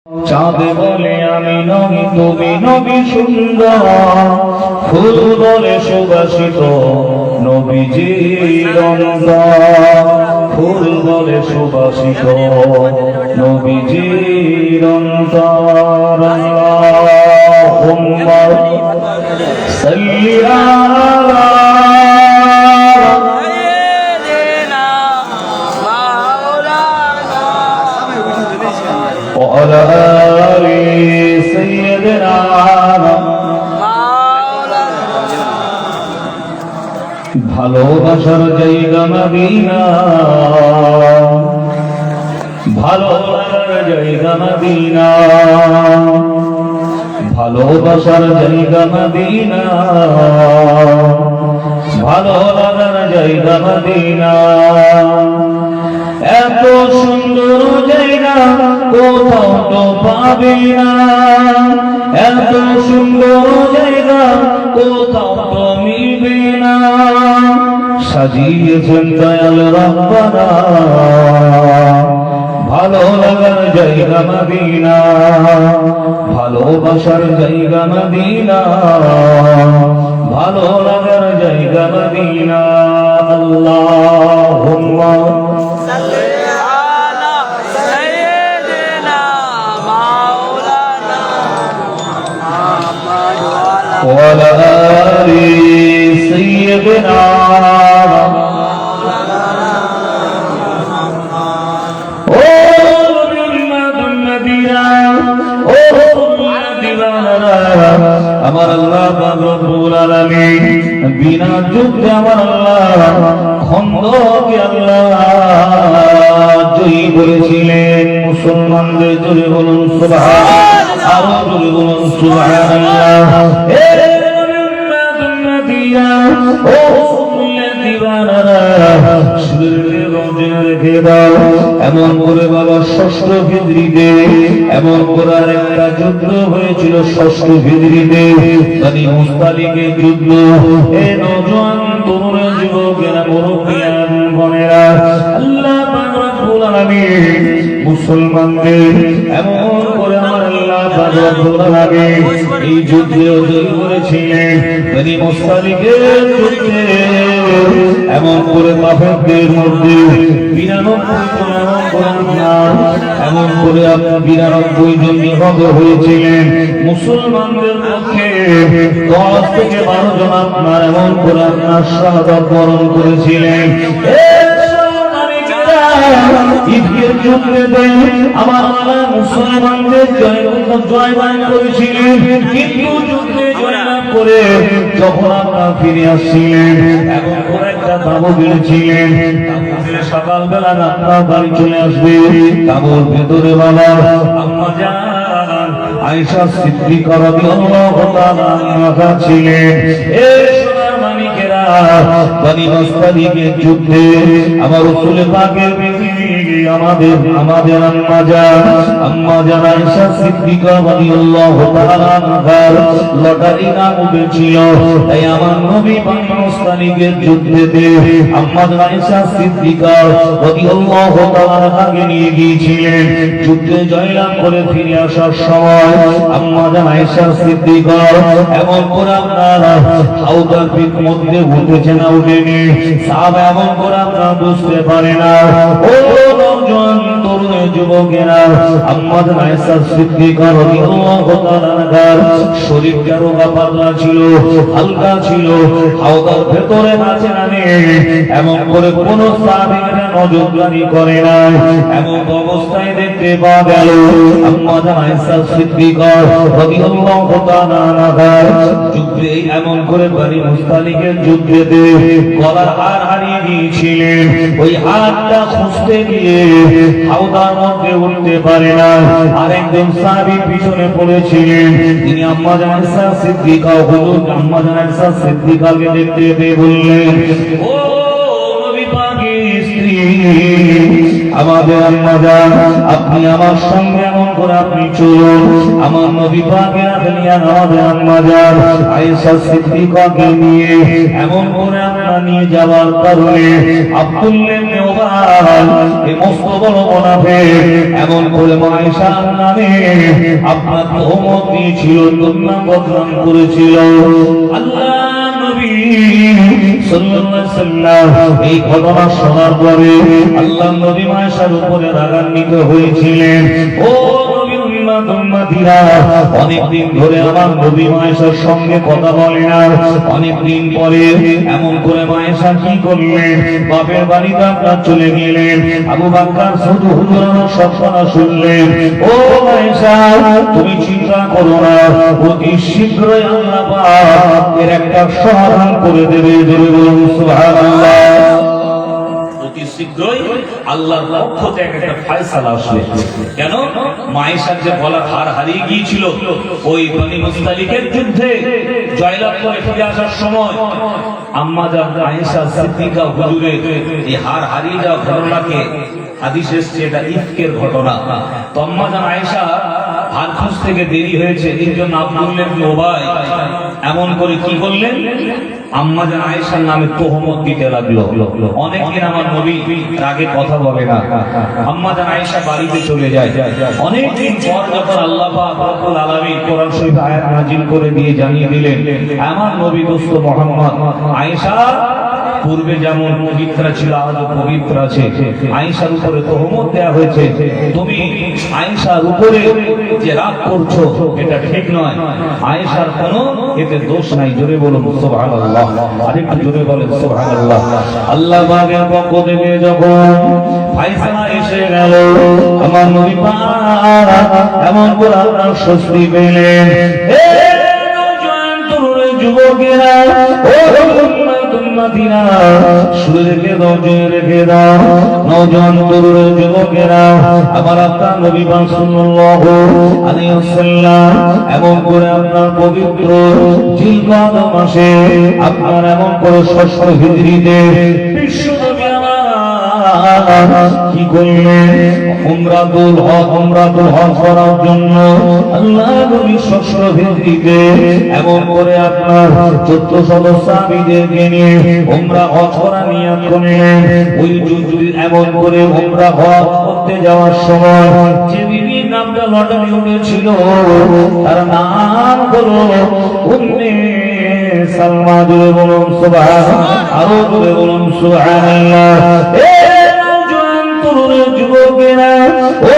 চাঁদ বলে আমি নবী তুমি নবী সুন্দর, ফুল বলে সুবাসিত নবীজির অন্তর, ফুল বলে সুবাসিত নবীজির অন্তর। আল্লাহুম্মা সাল্লি আলা وعلى آل سيدنا ভালোবাসার জায়গা মদিনা, ভালোবাসার জায়গা মদিনা, ভালোবাসার জায়গা মদিনা, ভালো লাগার জায়গা মদিনা। এত সুন্দর জায়গা কোথাও তো পাবে না, এত সুন্দর জায়গা কোথাও তো মিলবে না। সাজিয়েছেন দয়াল রব্বানা ভালো লাগার জায়গা মদিনা, ভালোবাসার জায়গা মদিনা, ভালো লাগার জায়গা মদিনা। আল্লাহুম্মা وعلى آل سيدنا আমার আল্লাহ পাক রব্বুল আলামিন বিনা যুদ্ধে আমার আল্লাহ খন্দকে আল্লাহ জয়ী করেছিলেন। মুসলমানদের জোরে বলুন সুবহানাল্লাহ, আরো জোরে বলুন সুবহানাল্লাহ। এমন করে বাবা ষষ্ঠ হিজরিতে এমন করার একটা যুদ্ধ হয়েছিল, ষষ্ঠ হিজরিতে বনি মুস্তালিকের যুদ্ধ। এ নওজোয়ান তরুণ যুবকেরা মুরব্বিয়ান বোনেরা, আল্লাহ পাক রব্বুল আলামিন মুসলমানদের এমন করে আমার আল্লাহ পাক রব্বুল আলামিন এই যুদ্ধে জয় করেছিলেন। বনি মুস্তালিকের যুদ্ধে এমন করে কাফেরদের মধ্যে ৯২ জন নিহত হয়েছিলেন। মুসলমানদের পক্ষে ১০ থেকে ১২ জন আপনার এমন করে আপনার শাহাদাত বরণ করেছিলেন। আমার আল্লাহ মুসলমানদের জয়গান করেছিলেন, কিন্তু যুদ্ধে জয়লাভ করে যখন আপনার ফিরে আসছিলেন এবং একটা তাবু গিয়েছিলেন, সকালবেলা আপনার বাড়ি চলে আসবে। তাবুর ভেতরে বাবা আম্মা জান আয়েশা সিদ্দিকা রাদিয়াল্লাহু তাআলা আনহা ছিলেন। বনি মুস্তালিকের যুদ্ধে আমার রাসূল পাকের বিবি আমাদের আম্মা জান আয়েশা সিদ্দিকা রাদিয়াল্লাহু তাআলা আনহার লটারি নাম উঠেছিল। তাই আমার নবী বনি মুস্তালিকের যুদ্ধেতে আম্মা জান আয়েশা সিদ্দিকা রাদিয়াল্লাহু তাআলা আনহাকে নিয়ে গিয়েছিলেন। যুদ্ধে জয়লাভ করে ফিরে আসার সময় আম্মা জান আয়েশা সিদ্দিকা এমন করে আপনার হাউদার মধ্যে উঠেছে না উঠেনি, সাহাবা এমন করে আপনারা বুঝতে পারে না। ও নওজোয়ান তরুণ যুবকেরা, আম্মা জান আয়েশা সিদ্দিকা রাদিয়াল্লাহু তাআলা আনহার শরীরটা রোগা পাতলা ছিল, হালকা ছিল, হাওদার ভেতরে আছে না নেই এমন করে কোন সাহাবীরা নজরদারি করে না। এমন অবস্থায় দেখতে পাওয়া গেল আম্মা জান আয়েশা সিদ্দিকা রাদিয়াল্লাহু তাআলা আনহার যুদ্ধে এমন করে বনি মুস্তালিকের যুদ্ধেতে গলার হার হারিয়ে গিয়েছিলেন। ওই হাতটা খুঁজতে গিয়ে হাওদার মধ্যে উঠতে পারে না। আরেকজন সাহাবী পিছনে পড়েছিলেন, তিনি আম্মা জান আয়েশা সিদ্দিকা হুজুর আম্মা জান আয়েশা সিদ্দিকাকে দেখতে পেয়ে বললেন, ও নবী পাকের স্ত্রী আমাদের আম্মা জান আপনি আমার সঙ্গে এমন করে আপনি চলুন আমার নবী পাকের আহলিয়া আমাদের আম্মা জান আয়েশা সিদ্দিকাকে নিয়ে এমন করে আমরা নিয়ে যাওয়ার কারণে আব্দুল্লাহ ইবনে উবাই এই মস্ত বড় মুনাফিক এমন করে আয়েশার নামে আপনার তহমত দিয়েছিল দুর্নাম বদনাম করেছিল আল্লাহ নবী সাল্লাল্লাহু আলাইহি ওয়াসাল্লাম এই ঘটনা শোনার পরে আল্লাহ নবী আয়েশার উপরে রাগান্বিত হয়েছিলেন ও নবীর উম্মতিরা অনেকদিন ধরে আমার নবী আয়েশার সঙ্গে কথা বলে না অনেকদিন পরে এমন করে আয়েশা কি করলেন বাপের বাড়িতে আপনার চলে গেলেন আবু বকর শুধু হুজুরের সব কথা শুনলেন ও আয়েশা তুমি চিন্তা করো না অতি শীঘ্রই আল্লাহ পাক এর একটা সমাধান করে দেবে জোরে বলুন সুবহানাল্লাহ অতি শীঘ্রই আল্লাহর পক্ষ থেকে একটা ফয়সালা আসবে কেন আয়েশার যে গলার হার হারিয়ে গিয়েছিল ওই বনি মুস্তালিকের যুদ্ধে জয়লাভ করে ফিরে আসার সময় আম্মা জান আয়েশা সিদ্দিকা হুজুরের এই হার হারিয়ে যাওয়া ঘটনাকে হাদিস এসেছে এটা ইফকের ঘটনা তো আম্মা জান আয়েশা হার খুঁজ থেকে দেরি হয়েছে এই জন্য আব্দুল্লাহ ইবনে উবাই এমন করে কি করলেন আম্মা জান আয়েশার নামে তহমত দিতে লাগলো অনেকদিন আমার নবী আগে কথা বলে না আম্মা জান আয়েশা বাড়িতে চলে যায় অনেকদিন পর যখন আল্লাহ পাক রব্বুল আলামিন কোরআন শরীফ আয়াত নাযিল করে দিয়ে জানিয়ে দিলেন আমার নবী দোস্ত মুহাম্মদ আয়েশা পূর্বে যেমন পবিত্র ছিল আজও পবিত্র আছে আয়েশার উপরে তহমত দেয়া হয়েছে তুমি আয়েশার উপরে যে রাগ করছো এটা ঠিক নয় আয়েশার কোনো এতে দোষ নাই জোরে বলুন সুবহানাল্লাহ আরেকটু জোরে বলেন সুবহানাল্লাহ আল্লাহ পাকের পক্ষ থেকে যখন ফয়সালা এসে গেল আমার নবী পাক এমন করে আপনার স্বস্তি পেলেন হে নওজোয়ান তরুণ যুবকেরা ও উম্মতিরা শুনে রেখে দাও নওজোয়ান তরুণ যুবকেরা আমার আপনার নবী পাক সাল্লাল্লাহু আলাইহি ওয়াসাল্লাম এমন করে আপনার পবিত্র জিলকদ মাসে আপনার এমন করে 6 হিজরিতে বিশ্বনবী কি করলেন উমরাতুল হজ করার জন্য আল্লাহ নবী 6 হিজরিতে এমন করে আপনার 1400 সাহাবীদেরকে নিয়ে উমরা হজ করা নিয়ত করলেন ওই যুদ্ধে এমন করে উমরা হজ করতে যাওয়ার সময় যে বিবির নামটা লটারি উঠেছিল তার নাম হলো উম্মে সালমা জোরে বলুন সুবহানাল্লাহ আরো জোরে বলুন সুবহানাল্লাহ যুবকেরা ও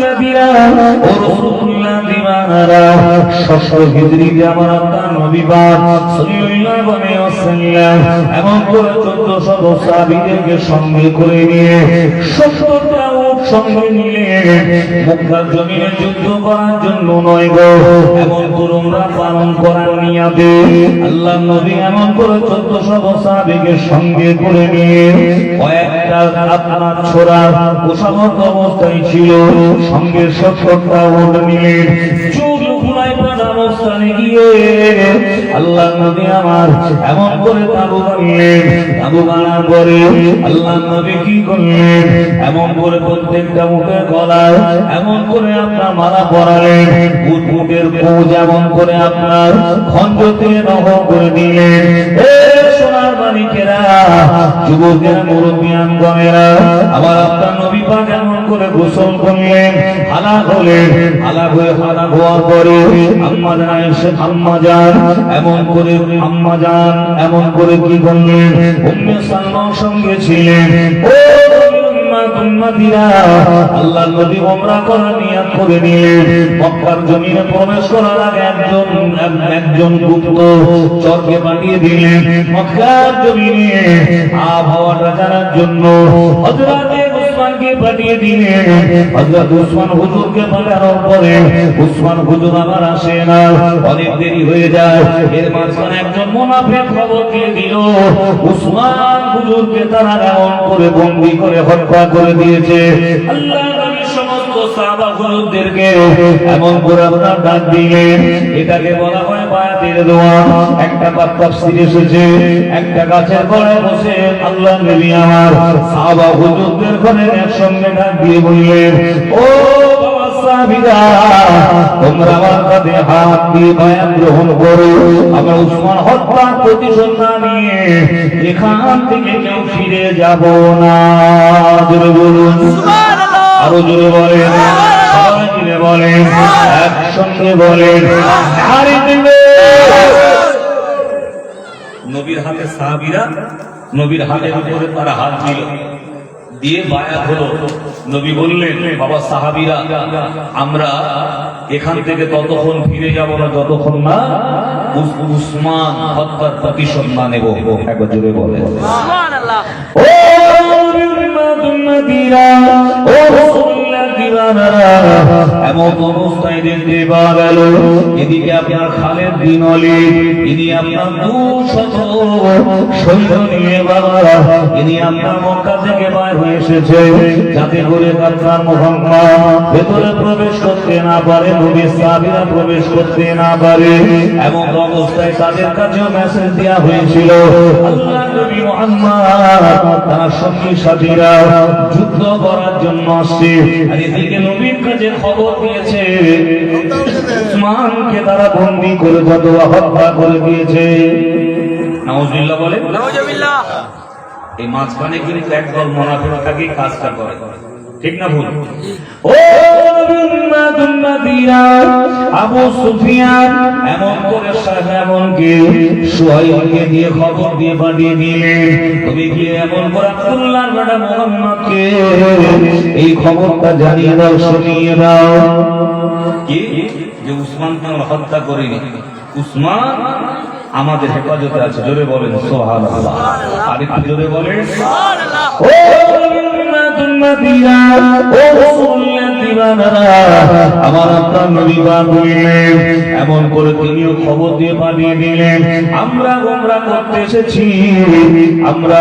নবীরা ও রাসূলুল্লাহ দিওয়ানারা 6 হিজরিতে আমার আপনার নবী পাক সাল্লাল্লাহু আলাইহি ওয়াসাল্লাম এমন করে 1400 সাহাবীদেরকে সঙ্গে করে নিয়ে 70টা উট সঙ্গে নিয়ে মক্কার জমিনে যুদ্ধ করার জন্য নয় গো এমন করে উমরা পালন করার নিয়তে আল্লাহ নবী এমন করে 1400 সাহাবীকে সঙ্গে করে নিয়ে কয়েকটা আপনার ছোড়া পোশাক অবস্থায় ছিল সঙ্গে 70টা উট নিয়ে চুল ফুলাই পান অবস্থানে গিয়ে আল্লাহ নবী আমার এমন করে তাবু বানালেন তাবু বানার পরে আল্লাহ নবী কি করলেন এমন করে প্রত্যেকটা উটের গলায় এমন করে আপনার মালা পরালেন উটের কোজ এমন করে আপনার খঞ্জতে নহ করে দিলেন হে সোনার মালিকেরা যুবকেরা মুরব্বিয়ান গমেরা আমার আপনার নবী পাক এমন করে গোসল করলেন হালাক হলেন হালাক হওয়ার পরে আম্মা জান এমন করে কি করলেন উম্মে সালমার সঙ্গে ছিলেন ও উম্মতিরা আল্লাহ নবী উমরা করার নিয়ত করে নিলেন মক্কার জমিনে প্রবেশ করার আগে একজন গুপ্ত চরকে পাঠিয়ে দিলেন মক্কার জমিনে আবহাওয়াটা জানার জন্য হযরত উসমানকে পাঠিয়ে দিলেন হযরত উসমান হুজুরকে পাঠানোর পরে উসমান হুজুর আবার আসে না অনেক দেরি হয়ে যায় এর মাঝখানে একজন মুনাফিক খবর দিয়ে দিল উসমান হুজুরকে তারা এমন করে বন্দী করে হত্যা করে দিয়েছে আল্লাহ নবী সমস্ত সাহাবা হুজুরদেরকে এমন করে আপনার ডাক দিলেন, এটাকে বলা হয় বায়াতের দোয়া। একটা তাফসীরে এসেছে, একটা গাছের গোড়ায় বসে আল্লাহ নবী আমার সাহাবা হুজুরদের ঘরে একসঙ্গে ডাক দিয়ে বললেন, ও বাবা সাহাবীরা, তোমরা আমার কাছে হাত দিয়ে বায়াত গ্রহণ করো। আমরা উসমান হত্যার প্রতিশোধ না নিয়ে এখান থেকে কেউ ফিরে যাব না। জোরে বলুন সুবহানাল্লাহ, আরো জোরে বলেন, সবাই মিলে বলেন, একসঙ্গে বলেন, নারে তাকবীর। নবীর হাতে সাহাবীরা, নবীর হাতের উপরে তারা হাত দিল, দিয়ে বায়াত হলো। নবী বললেন, বাবা সাহাবীরা, আমরা এখান থেকে ততক্ষণ ফিরে যাব না যতক্ষণ না উসমান হত্যার প্রতিশোধ না নেব। একবার জোরে বলেন সুবহানাল্লাহ। ও উম্মতিরা, ও রাসূলুল্লাহ দিওয়ানারা, এমন অবস্থায় দেখতে পাওয়া গেল এদিকে আপনার খালেদ বিন ওয়ালিদ, ইনি আপনার 200 সৈন্য নিয়ে বাবা ইনি আপনার মক্কা থেকে বাইর হয়ে এসেছে, যাতে করে আপনার মুহাম্মদ ভেতরে প্রবেশ করতে না পারে, নবীর সাহাবীরা প্রবেশ করতে না পারে। এমন অবস্থায় তাদের কাছেও মেসেজ দেওয়া হয়েছিল, আল্লাহ নবী মুহাম্মদ তার সঙ্গী সাথীরা যুদ্ধ করার জন্য আসছে। আর এদিকে নবীর কাছে খবর দিয়েছে উসমানকে তারা বন্দী করে হত্যা করে দিয়েছে। নাউজুবিল্লাহ বলে, নাউজুবিল্লাহ। এই মাঝখানে কিন্তু একদল মুনাফিক থাকে, কাজটা করে, ঠিক না ভুল? ও উম্মতিরা, আবু সুফিয়ান এমন করে এমনকি সুহাইলকে দিয়ে খবর দিয়ে পাঠিয়ে দিলেন, তুমি গিয়ে এমন করে আব্দুল্লাহর বেটা মুহাম্মদকে এই খবরটা জানিয়ে দাও, শুনিয়ে দাও কি যে উসমানকে আমরা হত্যা করিনি, উসমান আমাদের হেফাজতে আছে। জোরে বলেন সুবহানাল্লাহ, আর একটু জোরে বলেন সুবহানাল্লাহ। ও উম্মতিরা, ও রাসূলুল্লাহ দিওয়ানারা, আমার আপনার নবী বললেন, এমন করে তিনিও খবর দিয়ে পাঠিয়ে দিলেন, আমরা উমরা করতে এসেছি, আমরা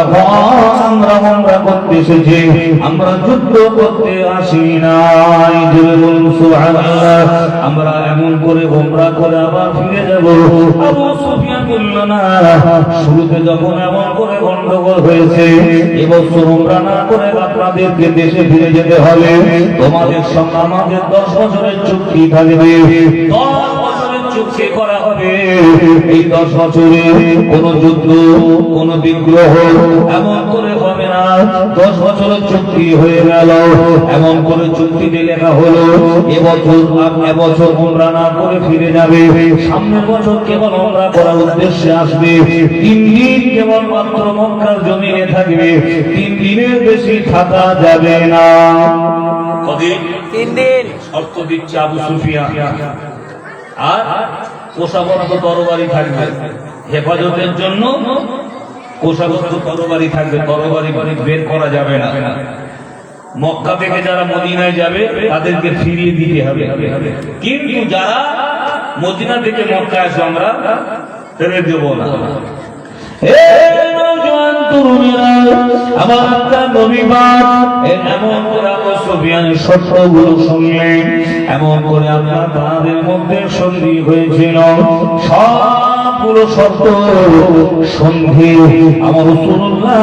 উমরা করতে এসেছি, আমরা যুদ্ধ করতে আসি নাই। জোরে বলুন সুবহানাল্লাহ। আমরা এমন করে উমরা করে আবার ফিরে যাব। আবু সুফিয়ান বলল, না, শুরুতে যখন এমন করে গন্ডগোল হয়েছে, এবছর উমরা না করে আপনাদেরকে দেশে ফিরে যেতে হবে, তোমাদের সঙ্গে আমাদের 10 বছরের চুক্তি থাকবে, 10 বছরের চুক্তি করা হবে। এই 10 বছরে কোন যুদ্ধ, কোন বিগ্রহ এমন করে হবে না। 10 বছরের চুক্তি হয়ে গেল, এমন করে চুক্তিতে লেখা হলো এবছর উমরা না করে ফিরে যাবে, সামনের বছর কেবল উমরা করার উদ্দেশ্যে আসবে। 3 দিন কেবল মাত্র মক্কার জমিনে থাকবে, 3 দিনের বেশি থাকা যাবে না। কদিন? 3 দিন। শর্ত দিচ্ছে আবু সুফিয়ান। আর কোষাবদ্ধ তরবারি থাকবে হেফাজতের জন্য, কোষাবদ্ধ তরবারি থাকবে, তরবারি বের করা যাবে না। মক্কা থেকে যারা মদিনায় যাবে তাদেরকে ফিরিয়ে দিতে হবে, কিন্তু যারা মদিনা থেকে মক্কা আসবে আমরা ফেলে দেব না। আমার নবী এমন করে আবু সুফিয়ানের শর্তগুলো শুনলেন, এমন করে আমরা তাদের মধ্যে সন্ধি হয়েছিল, সবগুলো শর্ত সন্ধি আমার রাসূলুল্লাহ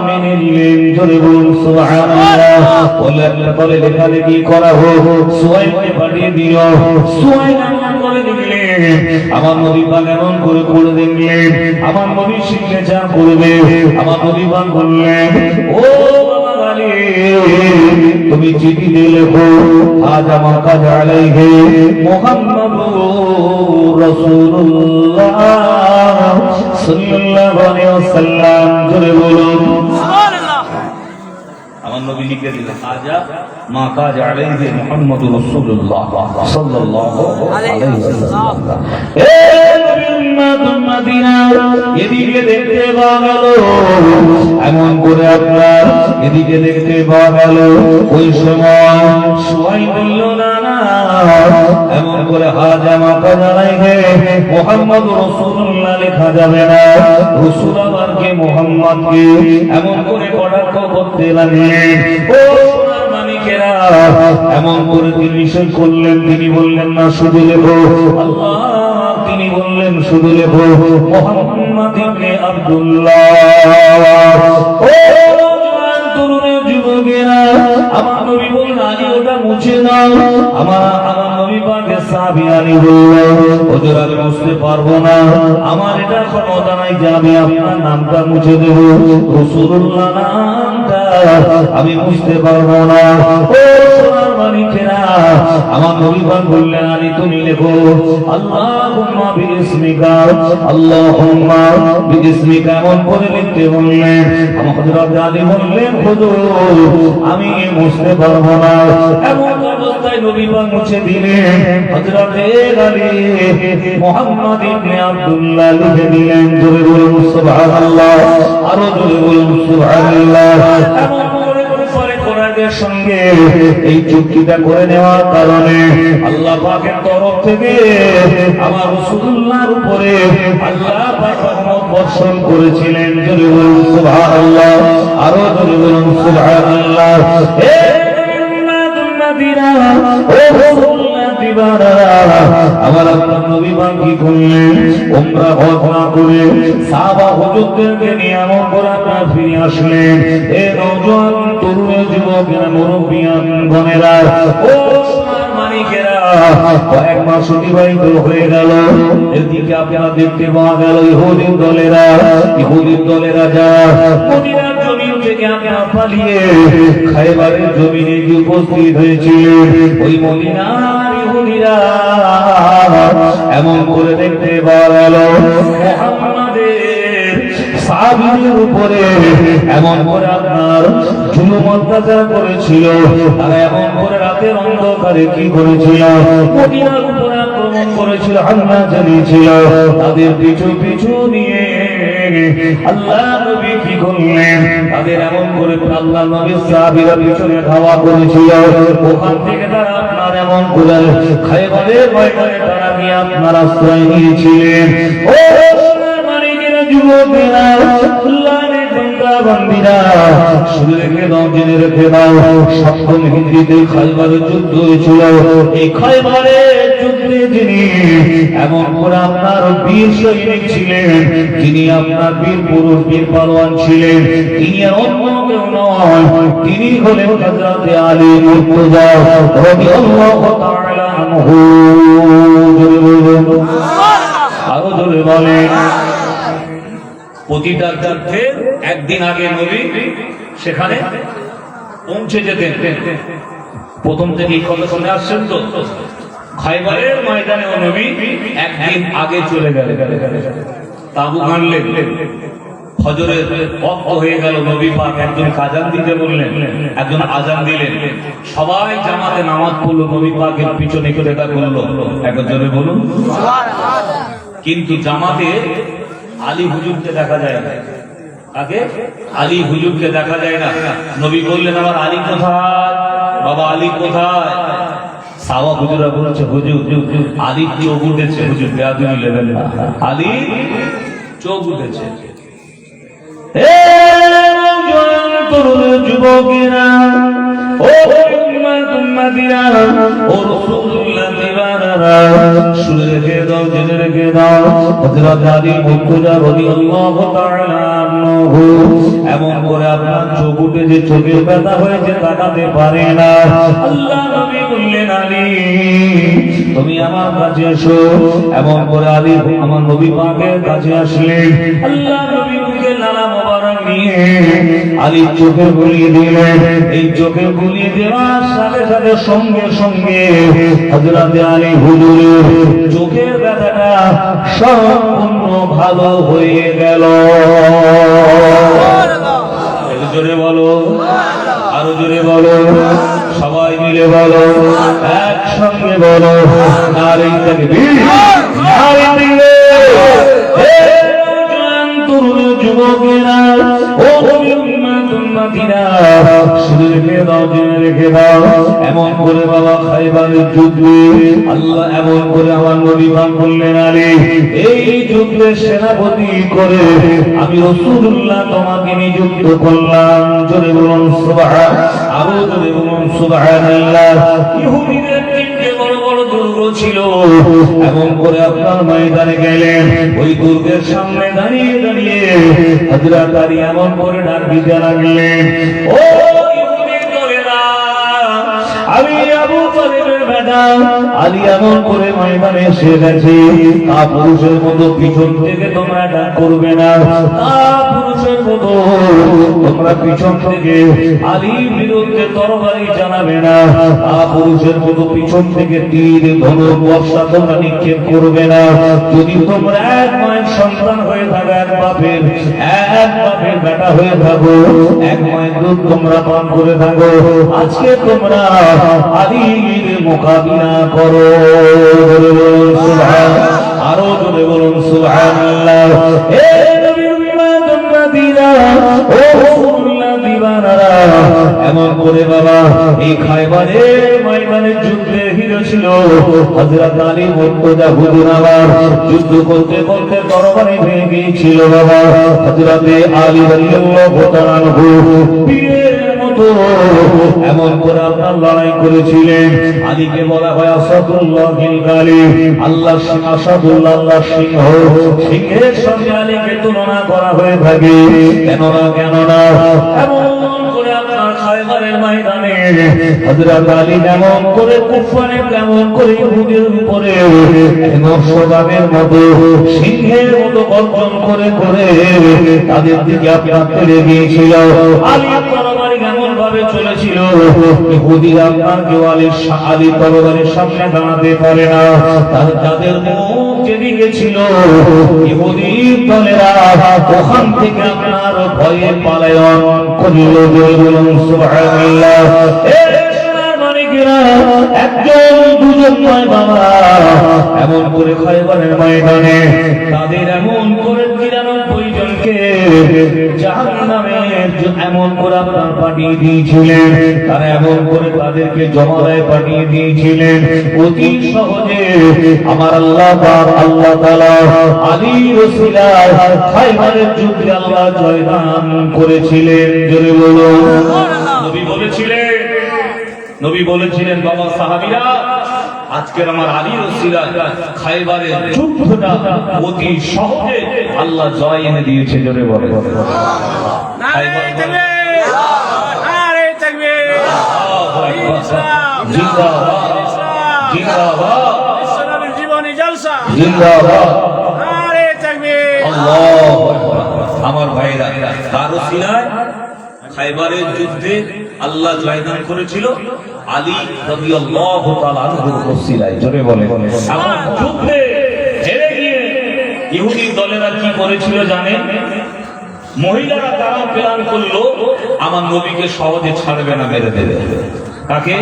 মেনে নিলেন। জোরে বলুন সুবহানাল্লাহ। বলে লেখালেখি করা হোক, সুহাইলকে পাঠিয়ে দিল, সুহাইল করে দিলেন, আমার নবী পাক এমন করে করে দিলেন, আমার নবী সিগনেচার করবে। আমার নবী পাক বললেন, ও বাবা আলী, তুমি চিঠি দিয়ে লেখো, আজ আমার কাজ আলাইহি মুহাম্মাদুর রাসূলুল্লাহ সাল্লাল্লাহু আলাইহি ওয়াসাল্লাম। জোরে বলুন সুবহানাল্লাহ। আমার নবী লিখে দিলেন, আজা মা কাজ আলাইহি মুহাম্মাদুর রাসূলুল্লাহ সাল্লাল্লাহু আলাইহি ওয়াসাল্লাম। এ নবী উম্মাতুল মদিনা, এদিকে দেখতে পাওয়া গেল, এমন করে আপনার এদিকে দেখতে পাওয়া গেল, ওই সময় সুহাইল বলল, না না, এমন করে হাজা মা কাজ আলাইহি মুহাম্মাদুর রাসূলুল্লাহ লেখা যাবে না। রাসূল আবার কে, মুহাম্মদ কে, এমন করে কটাক্ষ করতে লাগলেন। ও সোনার মানিক মালিকেরা এমন করে তিনি নিষেধ করলেন, তিনি বললেন না শুধু লেখো আল্লাহ, তিনি বললেন শুধু লেখো মুহাম্মদ ইবনে আব্দুল্লাহ। ও তরুণের যুবকেরা, আমার নবী বললেন আলী ওটা মুছে দাও। আমার নবী পাকের সাহাবী আলী বললেন হুজুর আমি মুছতে পারবো না, আমার এটা ক্ষমতা নাই যে আমি আপনার নামটা মুছে দেব, রাসূলুল্লাহ নামটা আমি মুছতে পারবো না। ও সোনার মালিকেরা, আমার নবী পাক বললেন আলী তুমি লেখো আল্লাহুম্মা বিইসমিকা, আল্লাহুম্মা বিইসমিকা, এমন করে লিখতে বললেন। আমার হযরত আলী বললেন হুজুর আমি মুছতে পারবো না। এমন অবস্থায় নবী পাক মুছে দিলেন। হযরত আলী মুহাম্মদ ইবনে আব্দুল্লাহ লিখে দিলেন। জোরে বলুন সুবহানাল্লাহ, আরো জোরে বলুন সুবহানাল্লাহ। এমন করে পরে কোরআনের সঙ্গে এই চুক্তিটা করে নেওয়ার কারণে আল্লাহ পাকের তরফ থেকে আমার রাসূলুল্লাহর উপরে আল্লাহ পাক রহমত বর্ষণ করেছিলেন। জোরে বলুন সুবহানাল্লাহ, আরো জোরে বলুন সুবহানাল্লাহ। হে মদিনা ও রাসূলুল্লাহ দিবারা, আমার আল্লাহ নবী পাক কি করলেন, উমরা হজ না করে সাহাবা হুজুরদেরকে নিয়ে আমল করে আপনার ফিরে আসলেন। এ নওজোয়ান তরুণ যুবকেরা, মুরব্বিয়ান গণেরা, ও সোনার মানিকেরা, কয়েক মাস অতিবাহিত হয়ে গেল। এদিকে আপনারা দেখতে পাওয়া গেল ইহুদি দলেরা যা মদিনার জমিন থেকে আপনারা পালিয়ে খায়বারের জমিনে গিয়ে উপস্থিত হয়েছিলেন। ওই মদিনার ইহুদিরা এমন করে দেখতে পাওয়া গেল মুহাম্মাদের সাহাবীদের উপরে এমন করে আপনার জুলুম অত্যাচার করেছিল। তারা এমন করে রাতের অন্ধকারে কি করেছিল, মদিনার উপরে আক্রমণ করেছিল, হামলা চালিয়েছিল। তাদের পিছু পিছু নিয়ে আল্লাহ নবী কি করলেন, তাদের এমন করে আল্লাহ নবীর সাহাবীরা পিছনে ধাওয়া করেছিল। ওখান থেকে তারা আপনার এমন করে খায়বারের ময়দানে তারা নিয়ে আপনার আশ্রয় নিয়েছিলেন। ও মালিকেরা, যুবকেরা, আল্লাহর বান্দাবান্দিরা, শুনে রেখে দাও, জেনে রেখে দাও, সপ্তম হিজরিতে খায়বারের যুদ্ধ হয়েছিল। এই খায়বারের যুদ্ধে যিনি এমন করে আপনার বীর সৈনিক ছিলেন, যিনি আপনার বীর পুরুষ, বীর পালোয়ান ছিলেন, তিনি আর অন্য কেউ নয়, তিনি হলেন হযরত আলী মুর্তজা রাদিয়াল্লাহু তাআলা আনহু। জোরে বলুন, আরো জোরে বলেন। প্রতিটা যুদ্ধের একদিন আগে নবী সেখানে পৌঁছে যেতেন। প্রথম থেকে এই কথা শুনে আসছেন তো, খায়বারের ময়দানে নবী একদিন আগে চলে গেলেন, তাঁবু গানলেন। ফজরের ওয়াক্ত হয়ে গেল, নবী পাক একজন আযান দিতে বললেন, একজন আযান দিলেন। সবাই জামাতে নামাজ পড়লো, নবী পাকের পিছনে করে এটা করলো। একজনে বলুন সুবহানাল্লাহ। কিন্তু জামাতে আলী হুজুরকে দেখা যায় না। আগে আলী হুজুরকে দেখা যায় না। নবী বললেন আমার আলী কোথায়, বাবা আলী কোথায়? সাওয়া হুজুরা বলছে হুজুর আলী চোখ উঠেছে। হুজুর বেয়াদবি নেবেন না, আলী চোখ উঠেছে। যুবকেরা, ও উম্মতিরা, ও রাসূলুল্লাহ দিবানারা, শুনে রেখে দাও, জেনে রেখে দাও, হযরত আলী মুর্তজা রাদিয়াল্লাহু তাআলা আনহু এমন করে আপনার চোখ উঠেছে, চোখের ব্যথা হয়েছে, তাকাতে পারে না। আল্লাহ নবী বললেন আলী তুমি আমার কাছে এসো। এমন করে আলী আমার নবী পাকের কাছে আসলেন। আল্লাহ নবী মুখে লালা মোবারক নিয়ে আলী চোখে বুলিয়ে দিলেন। এই চোখে বুলিয়ে দেওয়ার সাথে সাথে সঙ্গে সঙ্গে হযরত আলী হুজুরের চোখের ব্যথাটা সম্পূর্ণ ভালো হয়ে গেল। জোরে বলো, আরো জোরে বলো, সবাই মিলে বলো, একসঙ্গে বলো, নারে তাকবীর, নারে তাকবীর। হে তরুণ যুবকেরা, ও উম্মতিরা শুনে রেখে দাও, জেনে রেখে দাও। এমন করে বাবা খাইবারের যুদ্ধে আল্লাহ এমন করে আমার নবী পাক বললেন, আলী এই যুদ্ধের সেনাপতি করে আমি রাসূলুল্লাহ তোমাকে নিযুক্ত করলাম। জোরে বলুন সুবহান, আরো জোরে বলুন সুবহানাল্লাহ। ইহুদিদের তিনটে বড় বড় দুর্গ ছিল। এমন করে আপনার ময়দানে গেলেন, ওই দুর্গের সামনে দাঁড়িয়ে দাঁড়িয়ে হযরত আলী এমন করে ডাক দিতে লাগলেন, ও ইহুদি দলেরা, আমি আবু তালেবের বেটা আলী এমন করে ময়দানে এসে গেছে। পুরুষের মতো পিছন থেকে তোমরা ডাক করবে না, পুরুষের মতো তোমরা পিছন থেকে আলীর বিরুদ্ধে তরবারি চালাবে না, পুরুষের মতো পিছন থেকে তীর ধনুক বর্ষা তোমরা নিক্ষেপ করবে না। যদি তোমরা এক মায়ের সন্তান হয়ে থাকো, এক বাপের বেটা হয়ে থাকো, এক মায়ের দুধ তোমরা পান করে থাকো, আজকে তোমরা আলীর মোকাবিলা করো। আরো জোরে বলুন সুবহানাল্লাহ। হে নবীর উম্মতিরা, ও রাসূলুল্লাহ দিওয়ানারা, এমন করে বাবা এই খায়বারের ময়দানের যুদ্ধে হিরো ছিল হযরত আলী মুর্তজা হুজুর। আবার যুদ্ধ করতে করতে তরবারি ভেঙে গিয়েছিল বাবা। হযরত আলী রাদিয়াল্লাহু তাআলা আনহু বীরের মতো এমন করে আপনার লড়াই করেছিলেন। আলীকে বলা হয় আসাদুল্লাহিল গালিব, আল্লাহর সিংহ, আসাদুল্লাহ আল্লাহর সিংহ। সিংহের সঙ্গে আলীকে তুলনা করা হয়ে থাকে। কেননা এমন করে আপনার খায়বারের ময়দানে হযরত আলী এমন করে কুফারে, কেমন করে ইহুদের উপরে নরসবাবের মতো সিংহের মতো গর্জন করে করে তাদের দিকে আপনার ফেলে গিয়েছিল। আলী তরবারি এমন ভাবে চলেছিল, ইহুদিরা আপনার আলী তরবারির সামনে দাঁড়াতে পারে না। তাদের মুখ যেদিকে ছিল, ইহুদি দলেরা ওখান থেকে আপনার ভয়ে পলায়ন করল। বলুন সুবহানাল্লাহ। একজন দুজন নয় বাবা, এমন করে খায়বারের ময়দানে তাদের এমন করে ৯৩ জনকে জাহান্নামে এমন করে আপনার পাঠিয়ে দিয়েছিলেন। তারা এমন করে তাদেরকে জমাদায় পাঠিয়ে দিয়েছিলেন। অতি সহজে আমার আল্লাহ পাক, আল্লাহ তাআলা আলীর ওসিলায় খায়বারের যুদ্ধে আল্লাহ জয়দান করেছিলেন। জোরে বলুন। নবী বলেছিলেন বাবা সাহাবীরা, আজকের আমার আলীর ওসিলায় খায়বারের যুদ্ধটা অতি সহজে আল্লাহ জয় এনে দিয়েছে। জোরে বলে নারে তাকবীর, নারে তাকবীর, জিন্দাবাদ, জিন্দাবাদ, ইসলামের জীবনী জলসা, জিন্দাবাদ, নারে তাকবীর, আল্লাহু আকবার। আমার ভাইরা, তার ওসিলায় খায়বারের যুদ্ধে আল্লাহ জয়দান করেছিল আলী রাদিয়াল্লাহু তাআলা আনহুর ওসিলায়। জোরে বলে আমার যুদ্ধে হেরে গিয়ে ইহুদি দলেরা কি করেছিল জানেন? মহিলারা তারা প্ল্যান করলো আমার নবীকে সহজে ছাড়বে না, মেরে দেবে। তাকে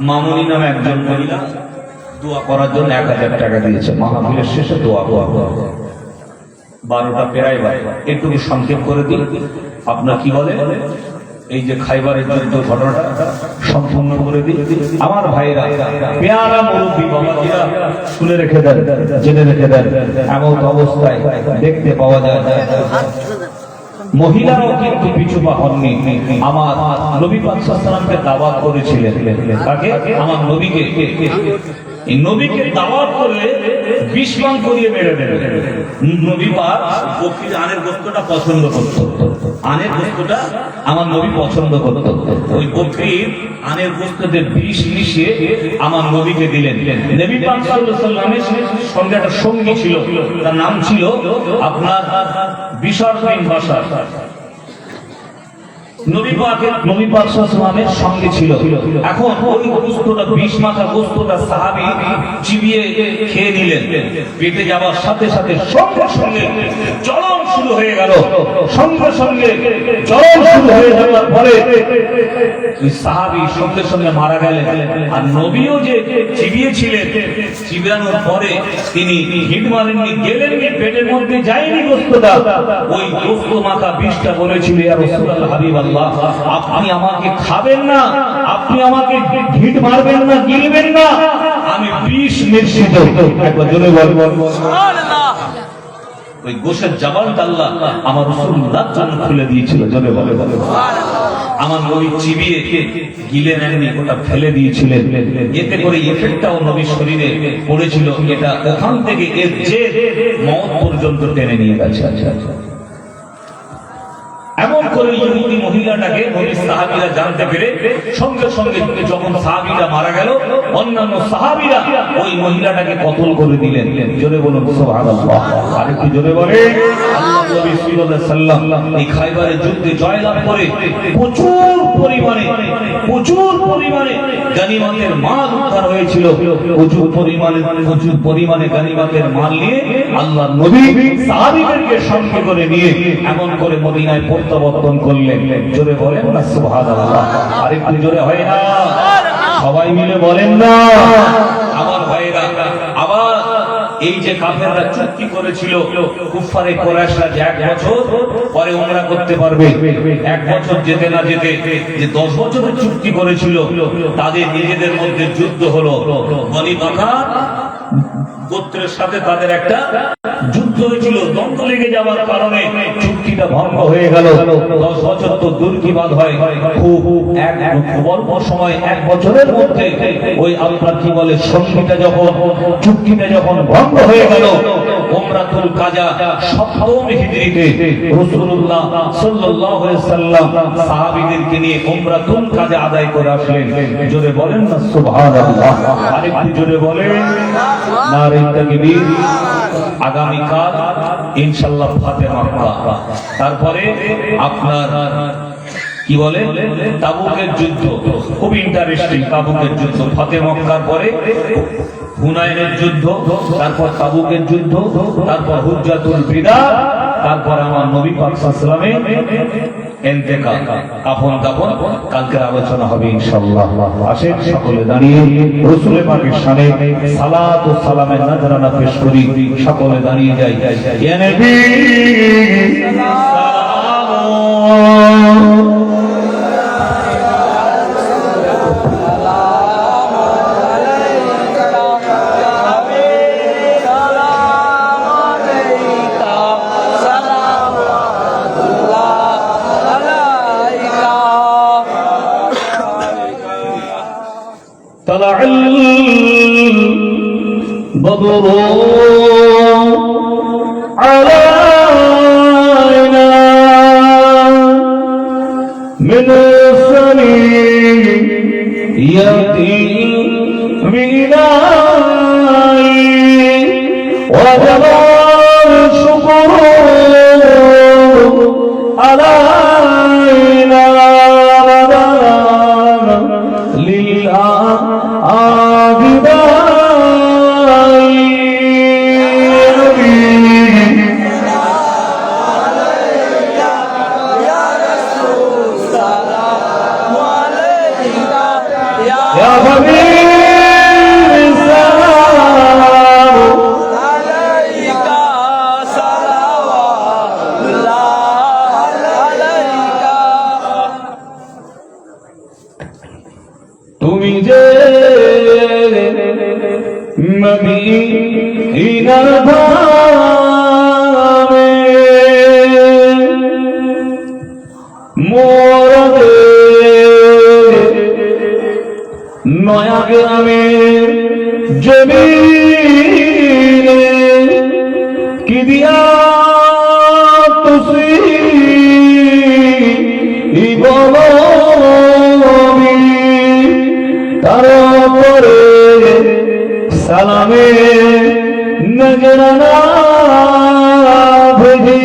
মামুনি নামে একজন মহিলা দোয়া করার জন্য ১,০০০ টাকা দিয়েছে। মাহফিলের শেষে দোয়া 12টা প্রায় একটু সংক্ষেপ করে দিই। আপনার কি বলে এই যে খায়বারের যুদ্ধ ঘটনাটা সম্পূর্ণ করে দিই। আমার ভাইরা, পেয়ারা মুরব্বী বাবাজিরা শুনে রেখে দেন, জেনে রেখে দেন। এমন অবস্থায় দেখতে পাওয়া যায় মহিলারাও কিন্তু পিছু পা হননি। আমার নবী পাক সাল্লাল্লাহু আলাইহি ওয়াসাল্লামকে দাওয়াত করেছিলেন। তাকে আমার নবীকে দাওয়াত করলে বিষ পান করিয়ে মেরে দেবে। নবী পাক বকরির আনের গোশতটা পছন্দ করত। আনের গোশতটা আমার নবী পছন্দ করত। ওই বকরির আনের গোশততে বিষ মিশিয়ে আমার নবীকে দিলেন। নবী পাক সাল্লাল্লাহু আলাইহি ওয়াসাল্লামের সঙ্গে একটা সঙ্গী ছিল, তার নাম ছিল আপনার বিশর বিন বাশার। নবী পাক সাল্লাল্লাহু আলাইহি ওয়াসাল্লামের সঙ্গে ছিল। এখন ওই গোশতটা, বিষ মাখা গোশতটা সাহাবী চিবিয়ে খেয়ে নিলেন। পেটে যাওয়ার সাথে সাথে সঙ্গে সঙ্গে চরম শুরু হয়ে গেল। সঙ্গে সঙ্গে জ্বর শুরু হয়ে যাওয়ার পরে ওই সাহাবী সঙ্গে সঙ্গে মারা গেলেন। আর নবীও যে চিবিয়েছিলেন, চিবানোর পরে তিনি হিট মারেননি, গেলেননি, পেটের মধ্যে যায়নি গোস্তটা, ওই গোস্ত মাখা বিষটা বলেছিল, ইয়া রাসূলুল্লাহ, হাবিবাল্লাহ, আপনি আমাকে খাবেন না, আপনি আমাকে হিট মারবেন না, গিলবেন না, আমি বিষ মিশ্রিত। একবার জোরে বলবেন সুবহানাল্লাহ। ওই গোশের জামালটা আল্লাহ আমার রাসূলুল্লাহ জন্য খুলে দিয়েছিল। জোরে বলে সুবহানাল্লাহ। আমার নবী চিবিয়ে গিলে নেননি, ওটা ফেলে দিয়েছিলেন। এতে করে এফেক্টটাও নবীর শরীরে পড়েছিল। এটা ওখান থেকে এর যে মওত পর্যন্ত টেনে নিয়ে গেছে। আচ্ছা আচ্ছা, এমন করে ইহুদি মহিলাটাকে নবী সাহাবীরা জানতে পেরে সঙ্গে সঙ্গে যখন সাহাবীরা মারা গেল, অন্যান্য সাহাবীরা ওই মহিলাটাকে কতল করে দিলেন। জোরে বলুন সুবহানাল্লাহ। আরেকটু জোরে বলে আল্লাহ নবী সাল্লাল্লাহু আলাইহি সাল্লাম এই খায়বারের যুদ্ধে জয়লাভ করে প্রচুর পরিমাণে গনিমতের মাল উদ্ধার হয়েছিল। প্রচুর পরিমাণে গনিমতের মাল নিয়ে আল্লাহ নবী সাহাবীদেরকে সঙ্গে করে নিয়ে এমন করে মদিনায় প্রত্যাবর্তন করলেন। জোরে বলেন না সুবহানাল্লাহ। আরেকটু জোরে হয় না? সবাই মিলে বলেন না। আমার ভাইরা, আবার এই যে কাফেররা চুক্তি করেছিল কুফারে কুরাইশরা যে 1 বছর পরে উমরা করতে পারবে, 1 বছর যেতে না যেতে যে 10 বছরের চুক্তি করেছিল, তাদের নিজেদের মধ্যে যুদ্ধ হলো। বনি বাকার গোত্রের সাথে তাদের একটা যুদ্ধ হয়েছিল। দ্বন্দ্ব লেগে যাওয়ার কারণে চুক্তিটা ভঙ্গ হয়ে গেল। 10 বছর তো দূর কি বাদ হয়, খুব অল্প সময় 1 বছরের মধ্যে ওই আপনার কি বলে সন্ধিটা যখন, চুক্তিটা যখন ভঙ্গ হয়ে গেল, উমরাতুল কাজা 7ম হিজরিতে রাসূলুল্লাহ সাল্লাল্লাহু আলাইহি সাল্লাম সাহাবীদেরকে নিয়ে উমরাতুল কাজা আদায় করে আসলেন। জোরে বলেন না সুবহানাল্লাহ। আরেকটু জোরে বলেন নারে তাকবীর। আগামীকাল ইনশাআল্লাহ ফাতে মক্কা, তারপরে আপনার কি বলে তাবুকের যুদ্ধ, খুব ইন্টারেস্টিং তাবুকের যুদ্ধ। ফাতে মক্কার পরে হুনাইনের যুদ্ধ, তারপর তাবুকের যুদ্ধ, তারপর হুজ্জাতুল বিদা, তারপর আমার নবী পাক সাল্লাল্লাহু আলাইহি ওয়াসাল্লামের ইন্তেকাল, কাফন দাফন। কালকে আলোচনা হবে ইনশাআল্লাহ। আসেন সকলে দাঁড়িয়ে রাসূল পাকের শানে সালাত ও সালামের নজরানা পেশ করি। সকলে দাঁড়িয়ে যাই। ইয়া নবী সালাম طلع البدر علينا من ثنيات الميلاد وجب الشكر علينا তুমি যে মদিনার ধামে মোরদে নয়া গ্রামে জমিনে কি দিয়া তুসি বলো তারপরে সালামে নজরানা ভেজি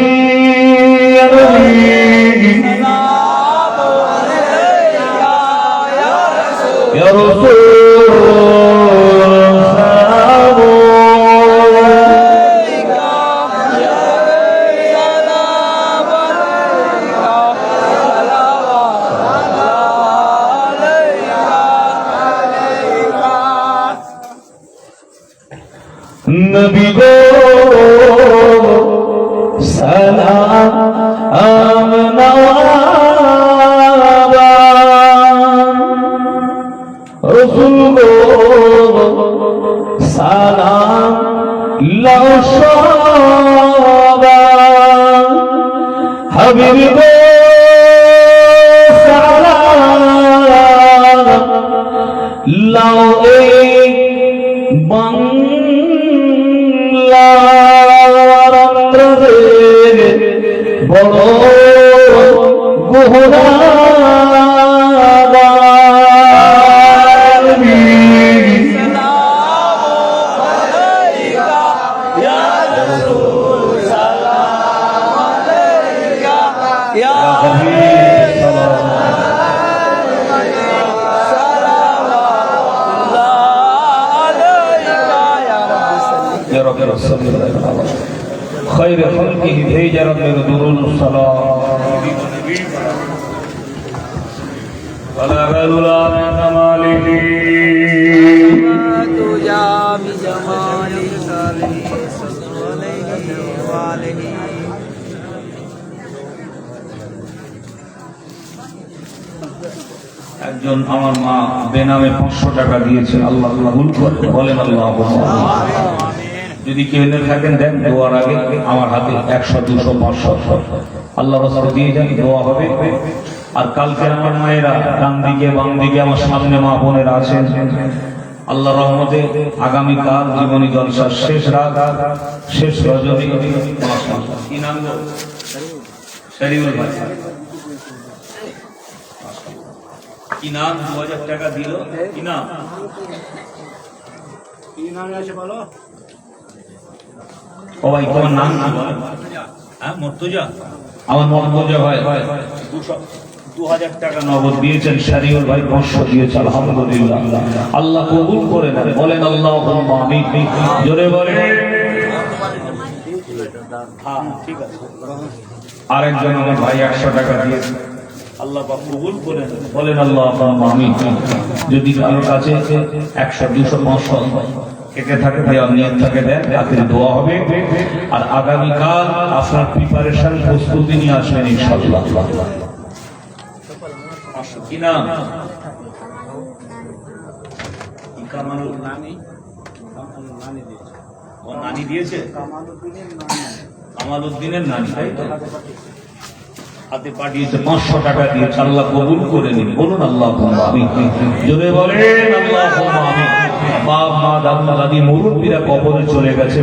ইয়া রাসূল সালাম নবী গো সালাম রসুল গো সালাম হাবিব গো সালাম লাও এই বাংলার বড় خير خلقه هجرا لدرون الصلاة ولا غلولا من كماله تجا بجمال صالح صلى عليه একজন আমার মা বেনামে 500 টাকা দিয়েছেন আল্লাহ কবুল করে বলেন আল্লাহুম্মা যদি কেউ এনে থাকেন দেন দোয়ার আগে আমার হাতে 100 200 500 আল্লাহ রাসূল দিয়ে যান দোয়া হবে আর কালকে আমার মায়েরা ডান দিকে বাম দিকে আমার সামনে মা বোনেরা আছেন আল্লাহ রহমতে আগামী কাল জীবনী জলসার শেষ রাত শেষ রজনী মাশাআল্লাহ কি নাম গো শরীফুল ভাই কি নাম 2000 টাকা দিল কি নাম আছে বলো ও ভাই তোমার নাম কি বলে হ্যাঁ মুর্তজা আমার মুর্তজা ভাই 2000 টাকা নগদ দিয়েছেন শরীফুল ভাই 500 দিয়েছেন আলহামদুলিল্লাহ আল্লাহ কবুল করে নেন বলেন আল্লাহুম্মা আমিন জোরে বলেন হ্যাঁ ঠিক আছে আরেকজন আমার ভাই 100 টাকা দিয়েছেন আল্লাহ পাক কবুল করে নেন বলেন আল্লাহুম্মা আমিন যদি কারোর কাছে 100 200 500 কেটে থাকে ভাই নিয়ত থাকে দেন রাতের দোয়া হবে আর আগামী কাল আপনার প্রিপারেশন প্রস্তুতি নিয়ে আসবেন ইনশাআল্লাহ কি নাম কামালুল নানি দিয়েছে কামালউদ্দিনের নানি তাই তো হাতে পাঠিয়েছে 500 টাকা দিয়েছে আল্লাহ কবুল করে নিন বলুন আল্লাহুম্মা আমিন জোরে বলেন আল্লাহুম্মা আমিন বাপ মা দাদা দাদি মুরব্বীরা কবরে চলে গেছে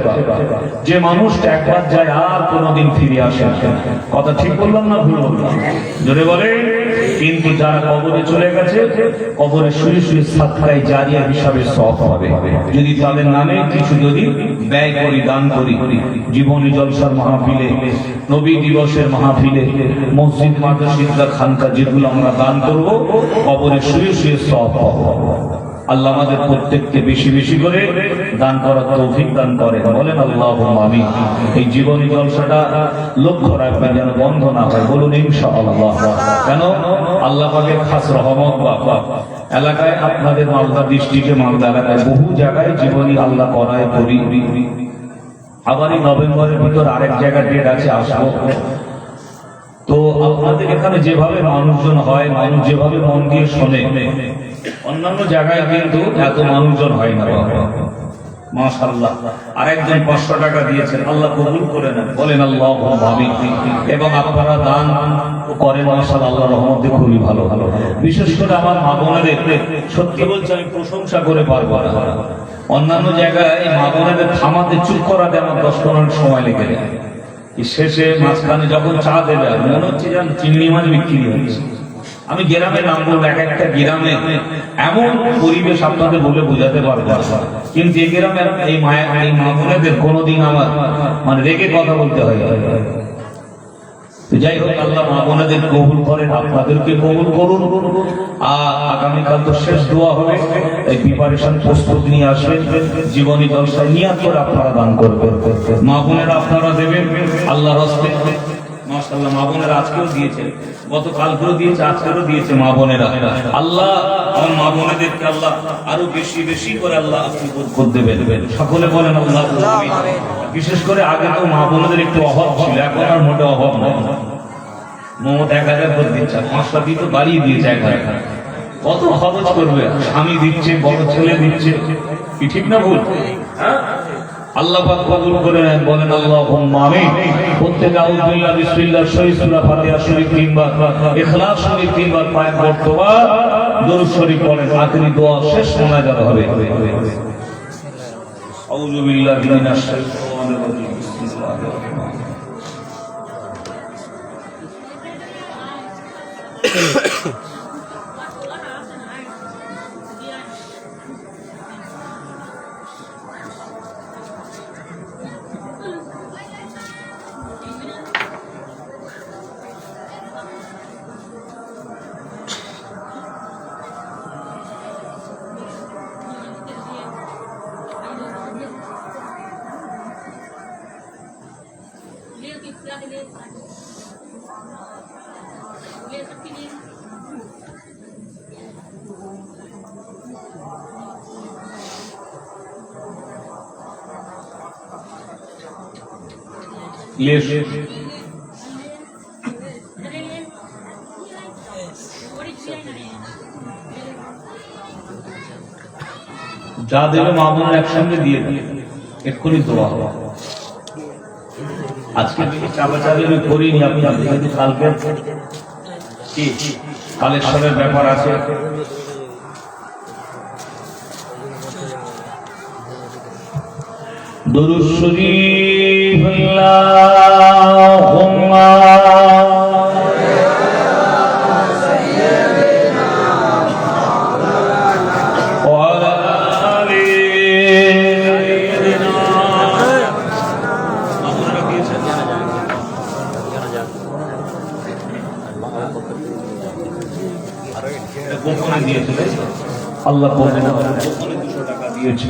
যে মানুষটা একবার যায় আর কোনোদিন ফিরে আসে না কথা ঠিক বললাম না ভুল বললাম জোরে বলেন কিন্তু যারা কবরে চলে গেছে কবরে শুয়ে শুয়ে সাদকায়ে জারিয়া হিসাবে সওয়াব হবে যদি তাদের নামে কিছু যদি ব্যয় করি দান করি জীবনী জলসার মাহফিলে নবী দিবসের মাহফিলে মসজিদ মাদ্রাসা খানকা যেগুলো আমরা দান করব কবরে শুয়ে শুয়ে সওয়াব পাবো আল্লাহ আমাদের প্রত্যেককে বেশি বেশি করে দান করার তৌফিক দান করে বলেন আল্লাহুম্মা আমিন এই জীবনী জলসাটা লক্ষ্য রাখবেন যেন বন্ধ না হয় বলুন ইনশাআল্লাহ কেন আল্লাহ পাকের খাস রহমত বা এলাকায় আপনাদের মালদা ডিস্ট্রিক্টে মালদা এলাকায় বহু জায়গায় জীবনী আল্লাহ করায় করি আবার এই নভেম্বরের ভিতর আরেক জায়গায় ডেট আছে আসবো তো আপনাদের এখানে যেভাবে মানুষজন হয় মানুষ যেভাবে মন দিয়ে শোনে অন্যান্য জায়গায় কিন্তু এত মানুষজন হয় না মাশাআল্লাহ আরেকজন 500 টাকা দিয়েছেন আল্লাহ কবুল করে নেন বলেন আল্লাহুম্মা আমিন এবং আপনারা দান করেন মাশাআল্লাহ আল্লাহর রহমতে খুবই ভালো বিশেষ করে আমার মা বোনেদের সত্যি বলছি আমি প্রশংসা করে পারবো না অন্যান্য জায়গায় এই মা বোনেদের থামাতে চুপ করাতে আমার 10-15 মিনিট সময় লেগে যায় শেষে মাঝখানে যখন চা দেবে মনে হচ্ছে যেন চিংড়ি মাছ বিক্রি হচ্ছে আমি গ্রামে নাম বলবো এক একটা গ্রামে এমন পরিবেশ আপনাদের বলে বোঝাতে পারবো কিন্তু এই গ্রামে এই মায়া এই মা বোনেদের কোনোদিন আমার মানে রেগে কথা বলতে হয় যাই হোক আল্লাহ মা বোনেদের কবুল করেন আপনাদেরকে কবুল করুন আর আগামীকাল তো শেষ দোয়া হবে এই প্রিপারেশন প্রস্তুত নিয়ে আসবেন জীবনী জলসায় নিয়াত করে আপনারা দান করবেন মা বোনেরা আপনারা দেবেন আল্লাহর হস্তে মাশাআল্লাহ মা বোনেরা আজকেও দিয়েছে, গতকালকেও দিয়েছে, আজকেও দিয়েছে মা বোনেরা। আল্লাহ আমার মা বোনেদেরকে আল্লাহ আরো বেশি বেশি করে আল্লাহ আপনি বরকত দেবেন। সকলে বলেন আল্লাহ আমিন। বিশেষ করে আগে তো মা বোনেদের একটু অভাব ছিল, এখন আর মোটে অভাব নাই। মোট 1000 করে দিচ্ছে, 5টা দিয়ে তো বাড়িয়ে দিয়েছে 1000। কত খরচ করবে? স্বামী দিচ্ছে, বড় ছেলে দিচ্ছে, কি ঠিক না ভুল? হ্যাঁ, আল্লাহ পাক কবুল করে নেন, বলেন আল্লাহুম্মা আমিন। প্রত্যেকে আউযু বিল্লাহ বিসমিল্লাহ শরীফ সূরা ফাতিহা শরীফ 3 বার, ইখলাস শরীফ 3 বার পাঠ করতে হবে, দরুদ শরীফ পড়েন, আখেরি দোয়া শেষ মোনাজাত হবে। আউযু বিল্লাহি মিনাশ শাইতানির রাজিম, বিসমিল্লাহির রাহমানির রাহিম। লেশ যা দেবে মা বোন একসঙ্গে দিয়ে দেবে, এক্ষুনি দোয়া হবে। আজকে চাপাচাপি আমি করিনি, আপনি যদি কালকে কি কালেকশনের ব্যাপার আছে, দুরূদ শরীফ আল্লাহুম্মা ওয়া আলা আলি সাইয়্যিদিনা। আপনারা দিয়েছেন গোপনে দিয়েছেন, আল্লাহ গোপনে 200 টাকা দিয়েছে।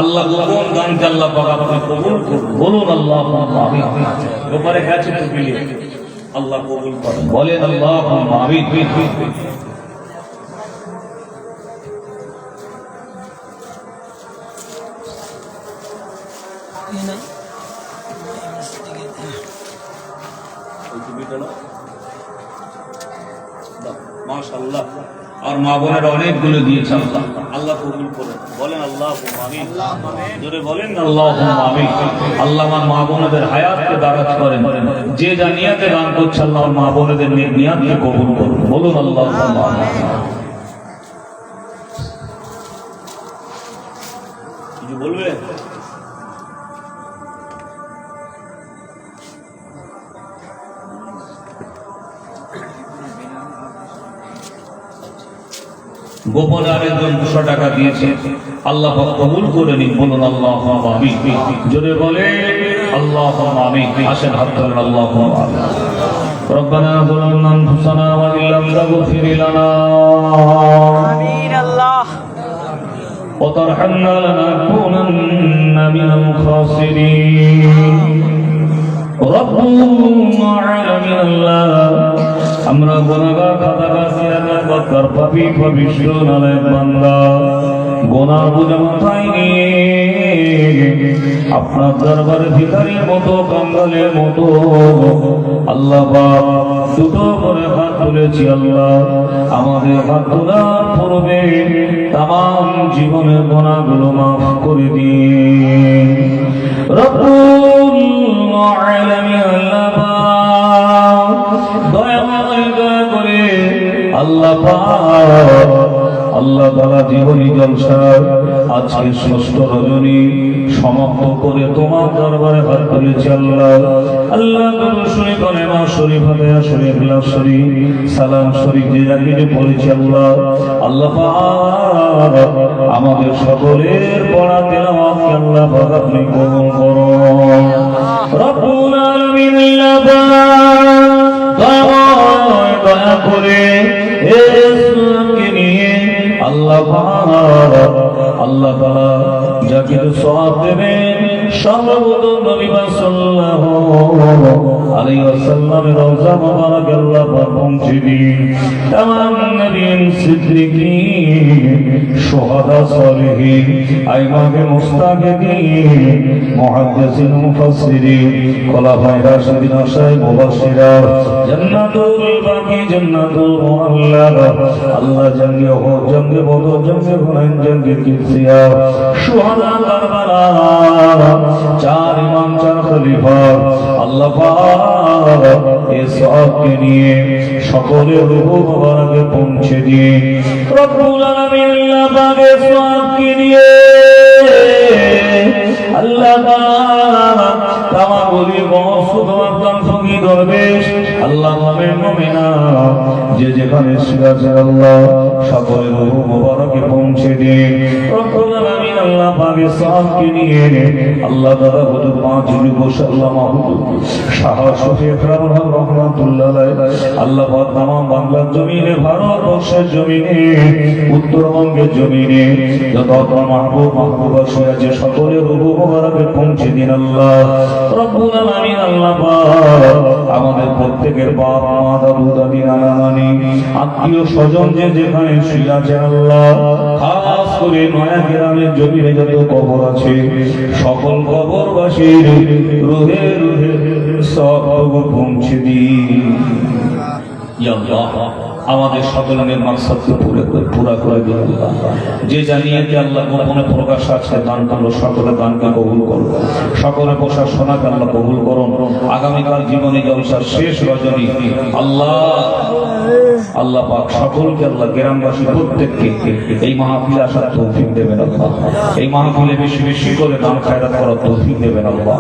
আল্লাহ গোপন দানকে আল্লাহ পাক আপনাকে কবুল করুন, বলুন আল্লাহুম্মা আমিন। গোপনে গেছে তো বিলিয়ে আল্লাহ কবুল করেন, বলেন আল্লাহুম্মা আমিন। মাশাআল্লাহ, আর মা বোনেরা অনেকগুলো দিয়েছে, আল্লাহ আল্লাহ কবুল করেন, বলেন আল্লাহুম্মা আমিন। জোরে বলেন আল্লাহুম্মা আমিন। আল্লাহ আমার মা বোনেদের হায়াতকে দারাজ করেন, যে যা নিয়াতে দান করছে আল্লাহ মা বোনেদের নিয়াতকে কবুল করুন, বলুন আল্লাহুম্মা আমিন। কিছু বলবে? গোপনে আরেকজন 200 টাকা দিয়েছে, আল্লাহ পাক কবুল করে নিন, বলুন আল্লাহুম্মা আমিন। জোরে বলে আল্লাহুম্মা আমিন। আসেন হাত তুলেন, আল্লাহুম্মা আমিন। রব্বানা যালামনা আনফুসানা ওয়া ইল্লাম তাগফির লানা আমিন আল্লাহ ওয়া তারহামনা লানাকুনান্না মিনাল খাসিরিন। রব্বুল আলামিন আল্লাহ, আমরা গুনাহগার খাতাগার সিয়াগার বদকার পাপী পবিত্র নালায়েক বান্দা, গুনাহ বুঝে মাথায় নিয়ে আপনার দরবারে ভিখারির মতো, কাঙ্গালের মতো আল্লাহ পাক দুটো করে হাত তুলেছি। আল্লাহ আমাদের হাত তোলার পূর্বে তামাম জীবনের গুনাহগুলো মাফ করে দিন। রব্বুল আলামিন আল্লাহ দয়া করে আল্লাহ পাক আল্লাহ তাআলা জীবনী জলসা আজকে ষষ্ঠ রজনী সমাপ্ত করে তোমার দরবারে হাত তুলেছি। আল্লাহ আল্লাহ দরুদ শরীফ, কালেমা শরীফ, ফাতিহা শরীফ, ইখলাস শরীফ, সালাম শরীফ যে যা কিছু পড়েছি আল্লাহ আল্লাহ পাক আমাদের সকলের পড়া তেলাওয়াতকে আল্লাহ পাক আপনি কবুল করুন। রব্বুল আলামিন দয়া করে ইসলামকে নিয়ে আল্লাহ পাক আল্লাহ তাআলা যা কিছু সওয়াব দেবেন সর্বপ্রথম নবী সাল্লাল্লাহু আলাইহি ওয়াসাল্লামের রওজা মোবারক আল্লাহ পাক পৌঁছে দিন। तमाम নবীন সিদ্দিকীন শুহাদা সালেহীন আইমামে মুস্তাকিদিন মুহাদ্দিসিন মুফাসসিরিন খোলাফায়ে রাশিদিন আশায়ে মুবাশশিরা জান্নাতুল বাকি জান্নাতুল মুআল্লা আল্লাহ জঙ্গে হো জঙ্গে বদর জঙ্গে হুনাইন জঙ্গে কিসিয়া শুহাদা কারবালা চার ইমাম চার খলিফা আল্লাহ পাক এই সওয়াবকে নিয়ে সকলের রূহ মোবারকে পৌঁছে দিয়ে রব্বুল আলামিন আল্লাহ পাক এই সওয়াবকে নিয়ে আল্লাহ পাক তামাম ওলি গৌসুদ মাকদাম ফকির দরবেশ আল্লাহ মুমিন মুমিনা যে যেখানে আছে আল্লাহ সকলের রূহ মোবারকে পৌঁছে দিয়ে রব্বুল আলামিন আল্লাহ পাক এই সওয়াবকে নিয়ে আল্লাহ তাআলা হুজুর পাঁচ যুগ আল্লাহ মাহমুদ শাহ শফি আকরাম রহমাতুল্লাহ আলাইহি আল্লাহ পাক তামাম বাংলার জমিনে ভারতবর্ষের জমিনে উত্তরবঙ্গের জমিনে যত মাহবুব মাহবুবা আছে সকলের রূহ মোবারকে পৌঁছে দিন আল্লাহ রব্বুল আলামিন আল্লাহ পাক আমাদের প্রত্যেকের বাপ মা দাদু দাদি নানা নানি আত্মীয় স্বজন যে যেখানে শুয়ে আছে আল্লাহ খাস করে নয়া গ্রামের জমিনে যত কবর আছে সকল কবরবাসীর রুহে রুহে সব পৌঁছে দিন ইয়া আল্লাহ আমাদের সকলের মাকসাদকে পুরা করে দিন যে জানিয়ে যে আল্লাহ গোপনে প্রকাশ আছে দান করলো সকলে দানকে কবুল করো সকলে প্রশাসনাকে আল্লাহ কবুল করুন আগামীকাল জীবনে জলসার শেষ রজনী আল্লাহ পাক সকলকে আল্লাহ গ্রামবাসী প্রত্যেককে এই মাহফিলে আসার তৌফিক দেবেন আল্লাহ এই মাহফিলে বেশি বেশি করে দান খায়রাত করার তৌফিক দেবেন আল্লাহ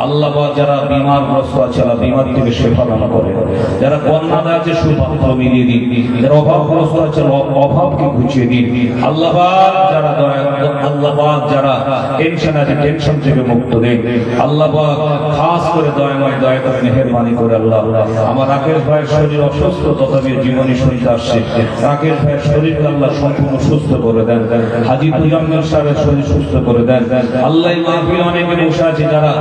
আল্লাহ পাক যারা বিমারগ্রস্ত আছে আল্লাহ বিমার থেকে শেফা দান করে যারা কন্যাদা আছে সুপাত্র মিলিয়ে দিন যারা অভাবগ্রস্ত আছে অভাবকে ঘুচিয়ে দিন আল্লাহ পাক যারা আল্লাহ পাক যারা টেনশন আছে টেনশন থেকে মুক্ত দেন আল্লাহ পাক খাস করে দয়াময় দয়া করে মেহেরবানি করে আল্লাহ আমার রাকেশ ভাইয়ের শরীর অসুস্থ তথাপি জীবনী শুনতে আসছে রাকেশ ভাইয়ের শরীরকে আল্লাহ সম্পূর্ণ সুস্থ করে দেন হাজী মুজাম্মেল সাহেবের শরীর সুস্থ করে দেন আল্লাহ এই মাহফিলে অনেকে বসে আছে যারা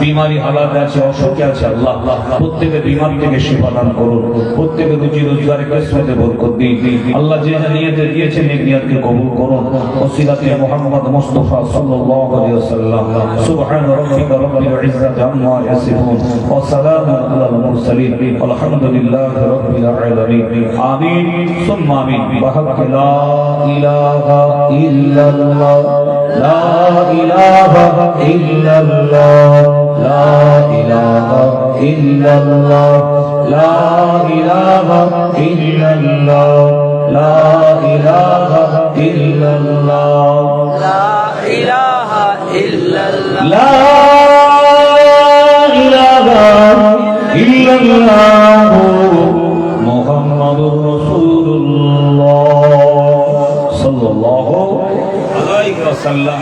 বিমারি হালাতে আছে অসুখে আছে আল্লাহ প্রত্যেকের বিমার থেকে শিফা দান করুন প্রত্যেকের রুজি রোজগারে কিসমতে বরকত দিন আল্লাহ যে নিয়তে দিয়েছেন এই নিয়তকে কবুল করুন ওসিলাতে মুহাম্মদ মুস্তাফা সাল্লাল্লাহু আলাইহি ওয়াসাল্লাম সুবহান রাব্বিকা রাব্বিল ইজ্জাতি আম্মা ইয়াসিফুন ওয়া সালামুন আলাল মুরসালিন আলহামদুলিল্লাহি রাব্বিল আলামিন আমিন সুম্মা আমিন ওয়া লা ইলাহা ইল্লাল্লাহ লা ইলাহা ইল্লাল্লাহ লা ইলাহা ইল্লাল্লাহ লা ইলাহা ইল্লাল্লাহ লা ইলাহা ইল্লাল্লাহ লা ইলাহা ইল্লাল্লাহ লা ইলাহা ইল্লাল্লাহ মুহাম্মাদুর রাসূলুল্লাহ সাল্লাল্লাহু আলাইহি ওয়াসাল্লাম